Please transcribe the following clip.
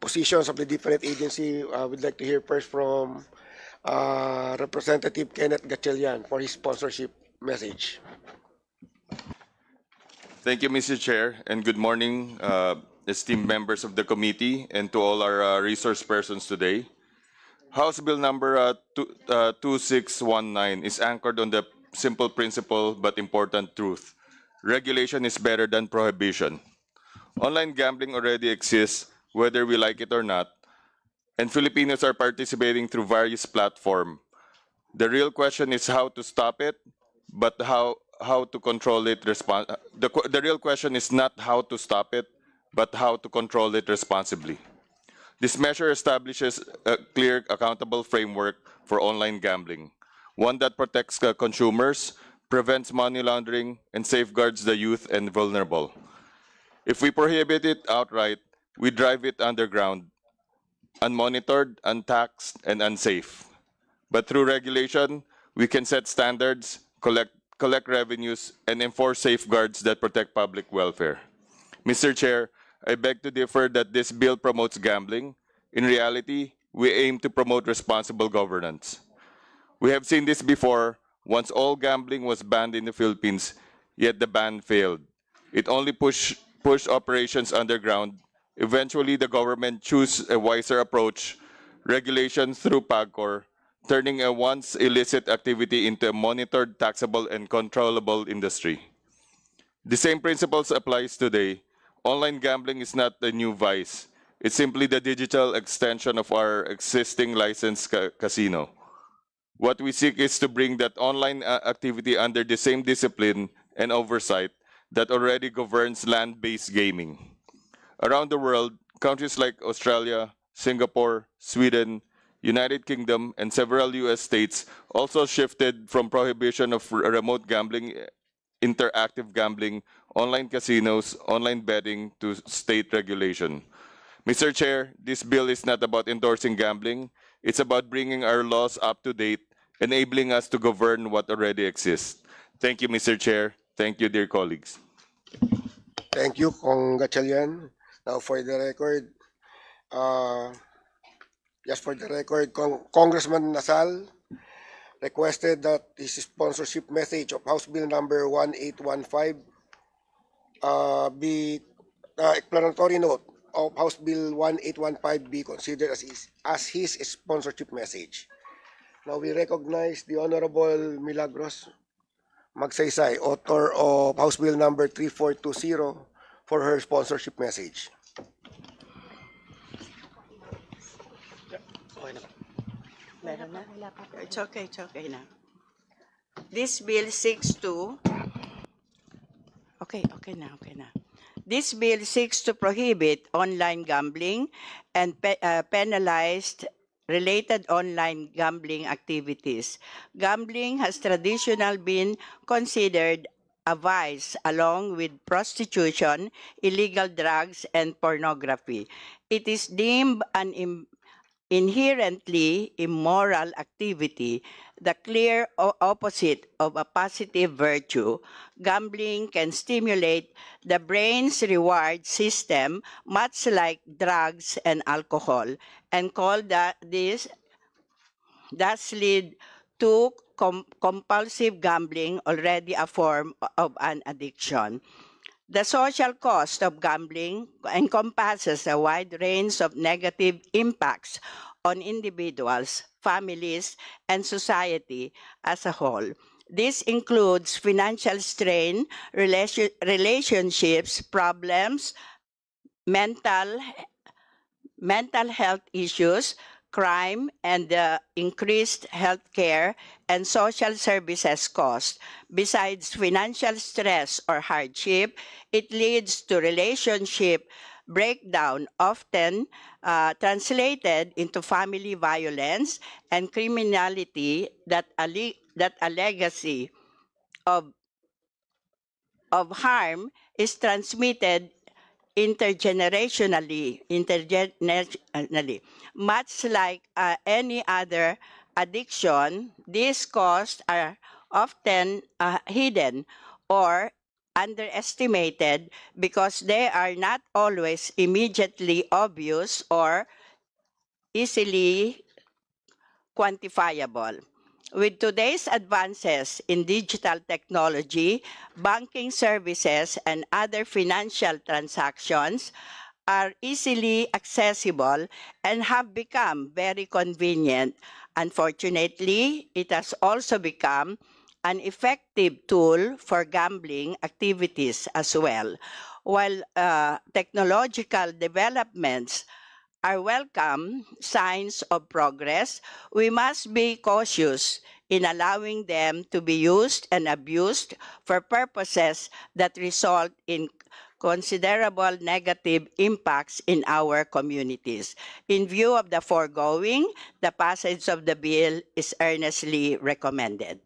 positions of the different agency. We'd like to hear first from Representative Kenneth Gatchalian for his sponsorship message. Thank you, Mr. Chair, and good morning, esteemed members of the committee and to all our resource persons today. House Bill number 2619 is anchored on the simple principle but important truth. Regulation is better than prohibition. Online gambling already exists, whether we like it or not, and Filipinos are participating through various platforms. The real question is how to stop it, but how to control it. The real question is not how to stop it, but how to control it responsibly. This measure establishes a clear, accountable framework for online gambling, one that protects consumers, prevents money laundering, and safeguards the youth and vulnerable. If we prohibit it outright, we drive it underground, unmonitored, untaxed, and unsafe. But through regulation, we can set standards, collect revenues, and enforce safeguards that protect public welfare. Mr. Chair, I beg to differ that this bill promotes gambling. In reality, we aim to promote responsible governance. We have seen this before, once all gambling was banned in the Philippines, yet the ban failed. It only pushed operations underground. Eventually, the government chose a wiser approach, regulation through PAGCOR, turning a once illicit activity into a monitored, taxable, and controllable industry. The same principles applies today. Online gambling is not a new vice. It's simply the digital extension of our existing licensed casino. What we seek is to bring that online activity under the same discipline and oversight that already governs land-based gaming. Around the world, countries like Australia, Singapore, Sweden, United Kingdom, and several US states also shifted from prohibition of remote gambling, interactive gambling, online casinos, online betting to state regulation. Mr. Chair, this bill is not about endorsing gambling. It's about bringing our laws up to date, enabling us to govern what already exists. Thank you, Mr. Chair. Thank you, dear colleagues. Thank you, Kong Gatchalian. Now, for the record, just for the record, Congressman Nasal requested that his sponsorship message of House Bill number 1815 be explanatory note of House Bill 1815 be considered as his sponsorship message. Now we recognize the Honorable Milagros Magsaysay, author of House Bill number 3420, for her sponsorship message. It's okay na. This bill seeks to okay na. This bill seeks to prohibit online gambling and penalize related online gambling activities. Gambling has traditionally been considered a vice along with prostitution, illegal drugs, and pornography. It is deemed an inherently immoral activity, the clear opposite of a positive virtue. Gambling can stimulate the brain's reward system, much like drugs and alcohol, and this thus lead to compulsive gambling, already a form of an addiction. The social cost of gambling encompasses a wide range of negative impacts on individuals, families, and society as a whole. This includes financial strain, relationships, problems, mental health issues, crime, and increased healthcare and social services costs. Besides financial stress or hardship, it leads to relationship breakdown, often translated into family violence and criminality that a legacy of harm is transmitted intergenerationally. Much like any other addiction, these costs are often hidden or underestimated because they are not always immediately obvious or easily quantifiable. With today's advances in digital technology, banking services and other financial transactions are easily accessible and have become very convenient. Unfortunately, it has also become an effective tool for gambling activities as well. While technological developments are welcome signs of progress, we must be cautious in allowing them to be used and abused for purposes that result in considerable negative impacts in our communities. In view of the foregoing, the passage of the bill is earnestly recommended.